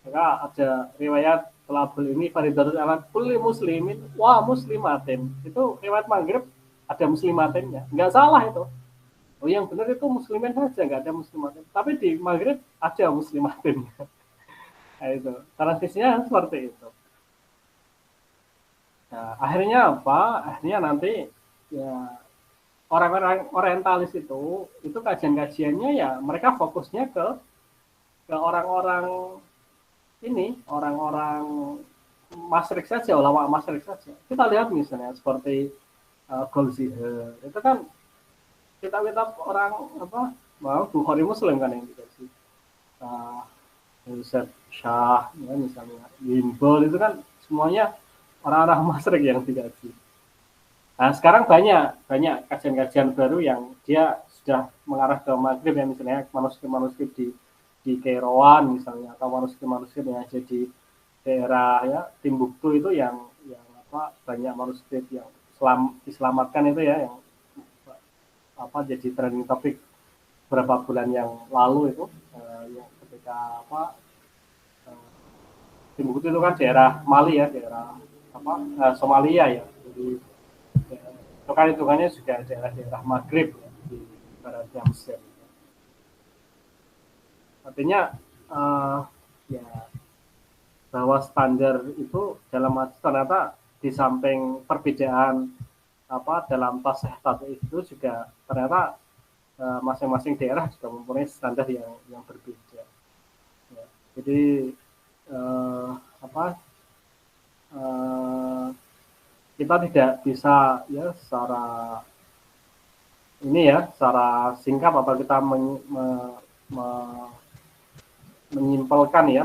Maka ada riwayat Talabul ini faridatun ala kulli muslimin wa muslimatin. Itu riwayat Maghrib ada muslimatinnya. Nggak salah itu. Oh yang benar itu muslimin saja, nggak ada muslimatin. Tapi di Maghrib ada muslimatinnya. Nah, itu. Transisinya seperti itu. Nah, akhirnya apa? Akhirnya nanti ya orang-orang orientalis itu kajian-kajiannya ya mereka fokusnya ke orang-orang ini, orang-orang Masyriq saja, ulama Masyriq saja. Kita lihat misalnya seperti Golzihar, itu kan kitab-kitab orang Bukhari Muslim kan yang dikasih. Ustaz Syah, ya, misalnya Gimbal, itu kan semuanya orang-orang Masyriq yang dikaji. Nah, sekarang banyak kajian-kajian baru yang dia sudah mengarah ke Maghrib ya, misalnya manuskrip-manuskrip di Kairouan misalnya, atau manuskrip-manuskrip yang ada di daerah ya Timbuktu itu yang banyak manuskrip yang diselamatkan itu ya, yang jadi trending topik beberapa bulan yang lalu itu yang ketika Timbuktu itu kan daerah Mali ya, daerah Somalia ya, jadi itu kan hitungannya juga daerah Maghrib ya, di baratnya Mesir. Artinya ya bahwa standar itu dalam arti ternyata di samping perbedaan dalam tasih itu juga ternyata masing-masing daerah juga mempunyai standar yang berbeda. Ya, jadi kita tidak bisa ya secara singkat atau kita menyimpulkan ya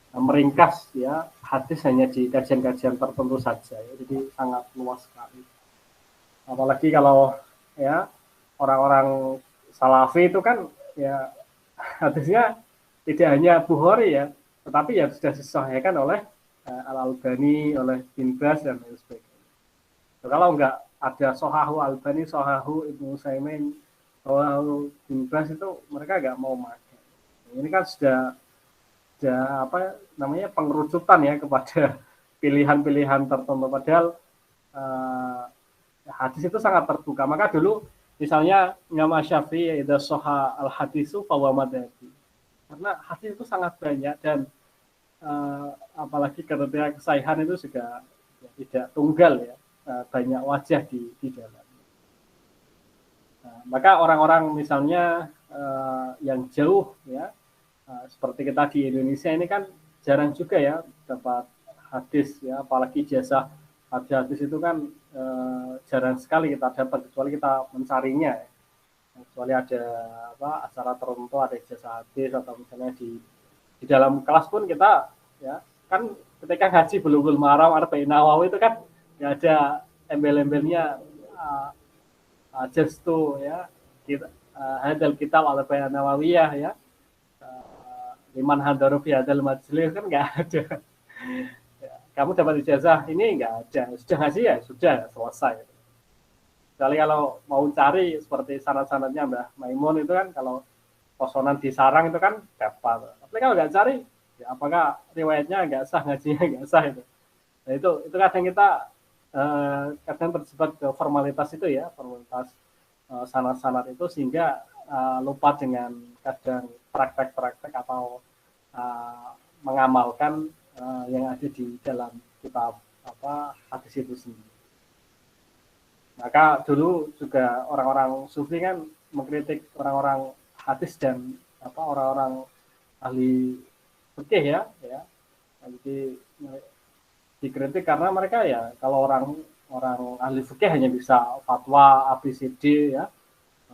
meringkas ya hadis hanya di kajian-kajian tertentu saja ya. Jadi sangat luas sekali. Apalagi kalau ya orang-orang Salafi itu kan ya hadisnya tidak hanya Bukhari ya, tetapi ya sudah disahihkan oleh Al-Albani, oleh Bin Baz dan lain sebagainya. Kalau enggak ada Sohahu Albani, Sohahu Ibnu Utsaimin, Sohahu Bin Baz itu mereka enggak mau pakai. Ini kan sudah pengerucutan ya kepada pilihan-pilihan tertentu. Padahal hadis itu sangat terbuka. Maka dulu misalnya Imam Syafi'i idza sahha al-hadisu fa huwa madhabi. Karena hadis itu sangat banyak dan apalagi ketika kesahihan itu juga ya, tidak tunggal ya, banyak wajah di dalam. Maka orang-orang misalnya yang jauh ya, seperti kita di Indonesia ini kan jarang juga ya dapat hadis ya, apalagi jasa hadis itu kan jarang sekali kita dapat, kecuali kita mencarinya ya. Kecuali ada acara tertentu, ada jasa hadis, atau misalnya di dalam kelas pun kita ya kan ketika ngaji Bulughul Maram, Arba'in Nawawi itu kan ya ada embel-embelnya jastu ya hadal kitab Arba'in Nawawiyah ya, liman hadaru fi hadzal majlis kan nggak ada. Ya, kamu dapat ijazah ini nggak ada, sudah ngasih ya sudah selesai. Kecuali kalau mau cari seperti sanad-sanadnya Mbah Maimun itu kan kalau posonan di sarang itu kan dapat. Tapi kalau nggak cari, ya apakah riwayatnya nggak sah, ngajinya nggak sah itu. Nah itu kadang kita kadang terjebak ke formalitas itu ya, formalitas sanad-sanad itu sehingga lupa dengan kadang praktek-praktek atau mengamalkan yang ada di dalam kitab hadis itu sendiri. Maka dulu juga orang-orang sufi kan mengkritik orang-orang hadis dan orang-orang ahli fikih ya. Jadi dikritik karena mereka ya kalau orang ahli fikih hanya bisa fatwa ABCD ya,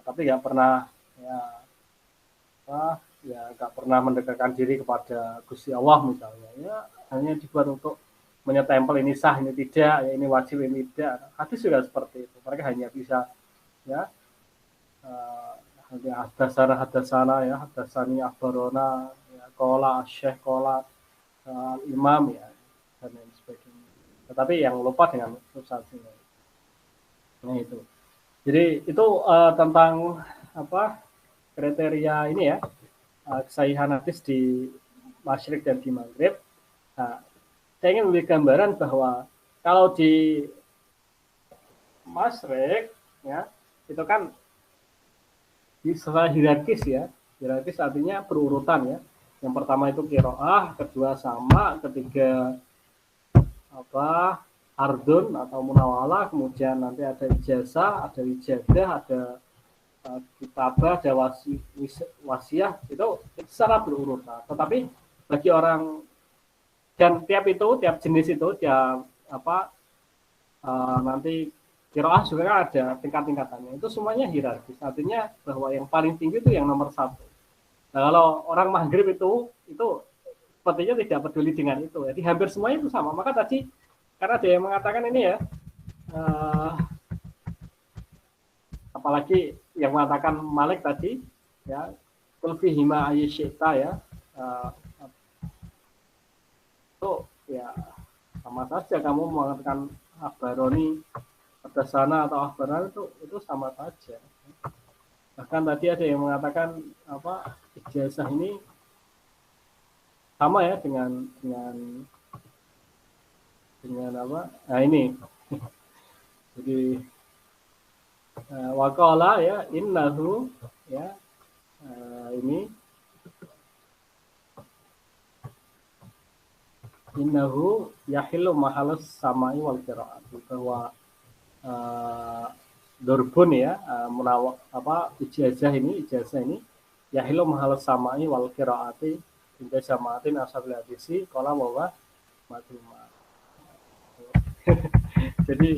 tapi nggak pernah nggak pernah mendekatkan diri kepada Gusti Allah misalnya ya, hanya dibuat untuk menyetempel ini sah ini tidak, ya ini wajib ini tidak. Hadis juga seperti itu, mereka hanya bisa ya hadasana ya, hadasani akhbarona ya, qala syekh qala imam ya dan lain sebagainya. Tetapi yang lupa dengan substansinya. Nah itu. Jadi itu tentang kriteria ini ya, kesahihan hadis di Masyriq dan di Maghrib. Nah, saya ingin memberi gambaran bahwa kalau di Masyriq ya itu kan secara hierarkis ya, hierarkis artinya berurutan ya. Yang pertama itu qiraah, kedua sama, ketiga ardun atau munawalah, kemudian nanti ada ijazah, ada wijadah, ada kitabah, ada wasiah, itu secara berurutan. Tetapi bagi orang dan tiap jenis itu dia nanti qiraah juga kan ada tingkat-tingkatannya. Itu semuanya hierarkis. Artinya bahwa yang paling tinggi itu yang nomor 1. Nah, kalau orang Maghrib itu sepertinya tidak peduli dengan itu. Jadi hampir semuanya itu sama. Maka tadi karena ada yang mengatakan ini ya, apalagi yang mengatakan Malik tadi ya, kulfi hima ayyishita ya, itu ya sama saja kamu mengatakan akhbaroni hadasana atau akhbarana itu sama saja. Bahkan tadi ada yang mengatakan ijazah ini sama ya dengan nah ini jadi waqala ya innahu ya ini innahu yahillu mahalus samai wal qiraat, bahwa dorbun ya ijazah ini yahillu mahalus samai wal qiraati inda jamaatin ashabil hadisi qala wa madhuma. Jadi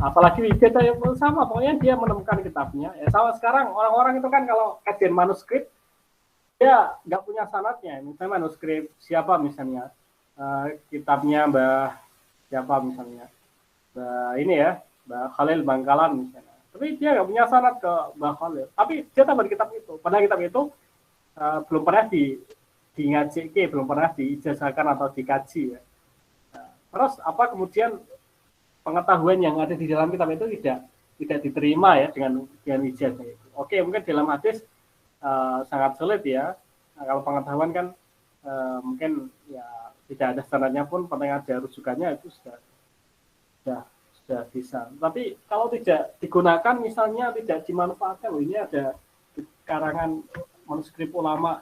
apalagi wijadah yang sama, pokoknya dia menemukan kitabnya ya. Sama sekarang orang-orang itu kan kalau kajian manuskrip dia nggak punya sanadnya, misalnya manuskrip siapa misalnya kitabnya Mbah siapa misalnya Mbah Khalil Bangkalan misalnya, tapi dia nggak punya sanad ke Mbah Khalil, tapi dia tambah kitab itu, padahal kitab itu belum pernah ngaji, belum pernah diijazahkan atau dikaji ya. Terus kemudian pengetahuan yang ada di dalam kitab itu tidak diterima ya dengan ijazah itu. Oke, mungkin dalam hadis sangat sulit ya. Nah, kalau pengetahuan kan mungkin ya tidak ada sanadnya pun, penting ada rujukannya itu sudah bisa. Tapi kalau tidak digunakan misalnya tidak dimanfaatkan, ini ada karangan manuskrip ulama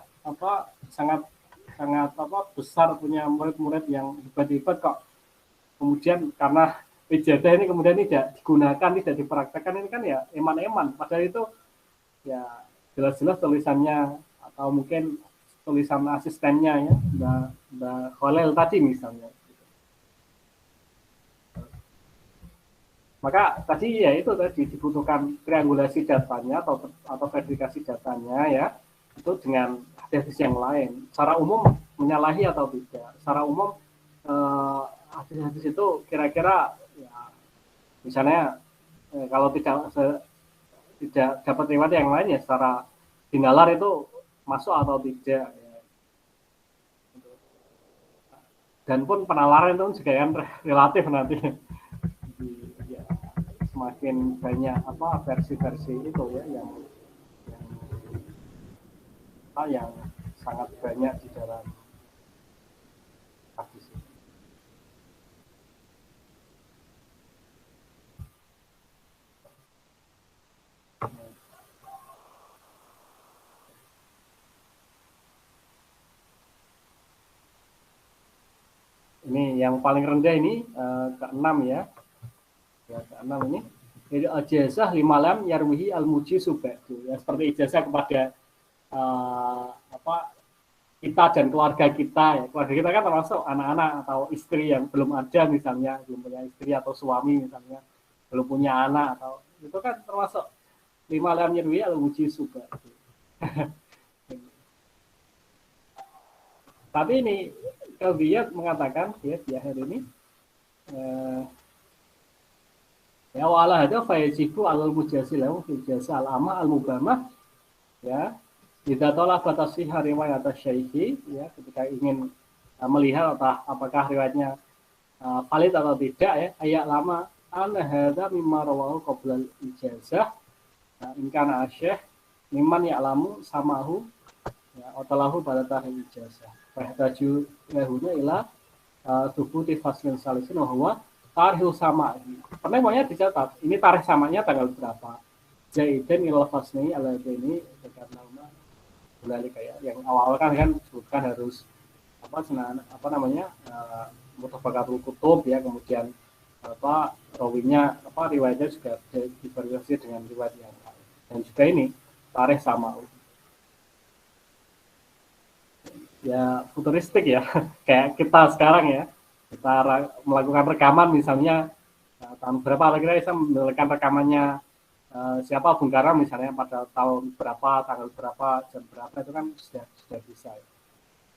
sangat besar, punya murid-murid yang hebat-hebat kok. Kemudian karena ijazah ini kemudian tidak digunakan, tidak dipraktekkan, ini kan ya eman-eman. Padahal itu ya jelas-jelas tulisannya atau mungkin tulisan asistennya ya, Mbak Khalil tadi misalnya. Maka tadi ya itu tadi dibutuhkan triangulasi datanya atau verifikasi datanya ya, itu dengan hadis yang lain. Secara umum menyalahi atau tidak? Secara umum hadis-hadis itu kira-kira ya, misalnya kalau tidak dapat riwayat yang lain ya secara dinalar itu masuk atau tidak ya. Dan pun penalaran itu juga kan relatif nanti. Jadi, ya, semakin banyak versi-versi itu ya yang sangat banyak di dalam hadis. Ini yang paling rendah ini ke-6 ya. Ya, ke-6 ini. Jadi ijazah 5 lam yarwihi al-muji subadu. Ya, seperti ijazah kepada kita dan keluarga kita ya. Keluarga kita kan termasuk anak-anak atau istri yang belum ada misalnya, belum punya istri atau suami misalnya, belum punya anak atau itu kan termasuk 5 lam yarwihi al-muji subadu. Tapi ini Kalbiyat mengatakan ya di akhir ini ya wala hada fayajibu alal mujasilahu fi jasa al ama al mubamah ya idza talaba tasihh riwayat asy-syaikhi ya ketika ingin melihat apakah riwayatnya valid atau tidak ya ayat lama an hadza mimma rawahu qabla al ijazah in kana asyh mimman ya'lamu samahu ya atalahu pada tarikh ijazah fahtaju lahuna ila thubuti faslin salisin bahwa tarikh sama. Pertanyaannya dicatat. Ini tarikh samanya tanggal berapa? Zaidin ila fasli ala ini karena ulali kayak yang awal kan disebutkan harus mutafaqatul kutub ya, kemudian rawinya riwayatnya juga diverifikasi dengan riwayat yang lain. Dan juga ini tarikh sama. Ya futuristik ya, kayak kita sekarang ya, kita melakukan rekaman misalnya tahun berapa, kira-kira bisa melakukan rekamannya siapa Bung Karno misalnya pada tahun berapa, tanggal berapa, jam berapa itu kan sudah bisa ya.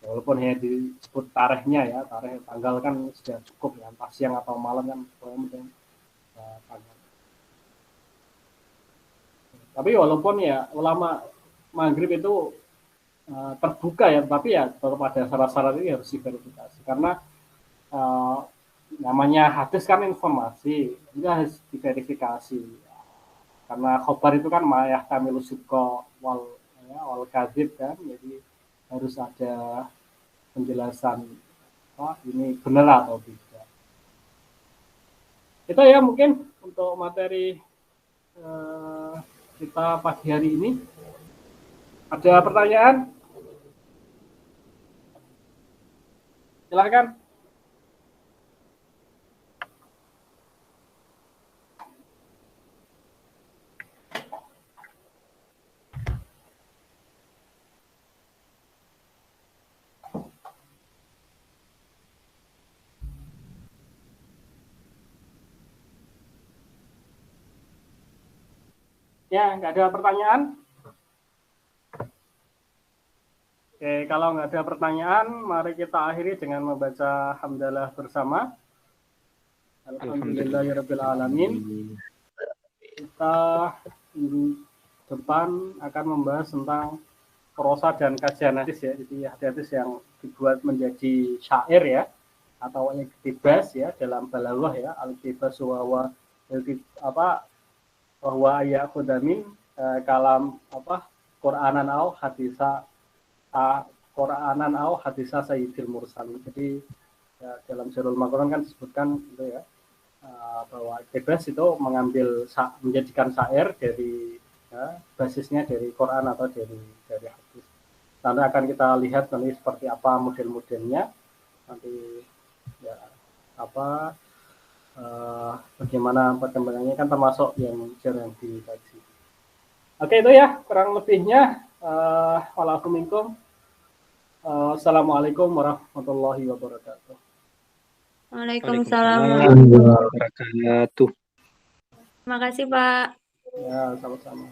Walaupun hanya disebut tarikhnya ya, tarikh tanggal kan sudah cukup ya, entah siang atau malam kan penting tanggal. Tapi walaupun ya ulama Maghrib itu terbuka ya, tapi ya tetap ada syarat-syarat ini harus diverifikasi karena namanya hadis kan informasi, itu harus diverifikasi karena khobar itu kan mayah kamilu sidqa wal kadzib kan, jadi harus ada penjelasan ini benar atau tidak. Itu ya mungkin untuk materi kita pagi hari ini. Ada pertanyaan? Silakan. Ya, nggak ada pertanyaan? Oke, kalau nggak ada pertanyaan, mari kita akhiri dengan membaca hamdalah bersama. Alhamdulillahirabbil alamin. Kita minggu depan akan membahas tentang prosa dan kajian hadis ya. Jadi hadis yang dibuat menjadi syair ya, atau iqtibas ya dalam balaghah ya, al-iqtibas wa ayaqudamin kalam Qur'anan au hadisa sayyidil mursalin. Jadi ya, dalam Syairul Maqaran kan disebutkan itu ya bahwa iqtibas itu menjadikan syair dari basisnya dari Quran atau dari hadis. Nanti akan kita lihat nanti seperti apa model-modelnya, nanti ya bagaimana perkembangannya kan termasuk yang jarang dikaji. Oke, itu ya kurang lebihnya. Waalaikumsalam. Assalamualaikum warahmatullahi wabarakatuh. Waalaikumsalam warahmatullahi wabarakatuh. Terima kasih, Pak. Ya, sama-sama.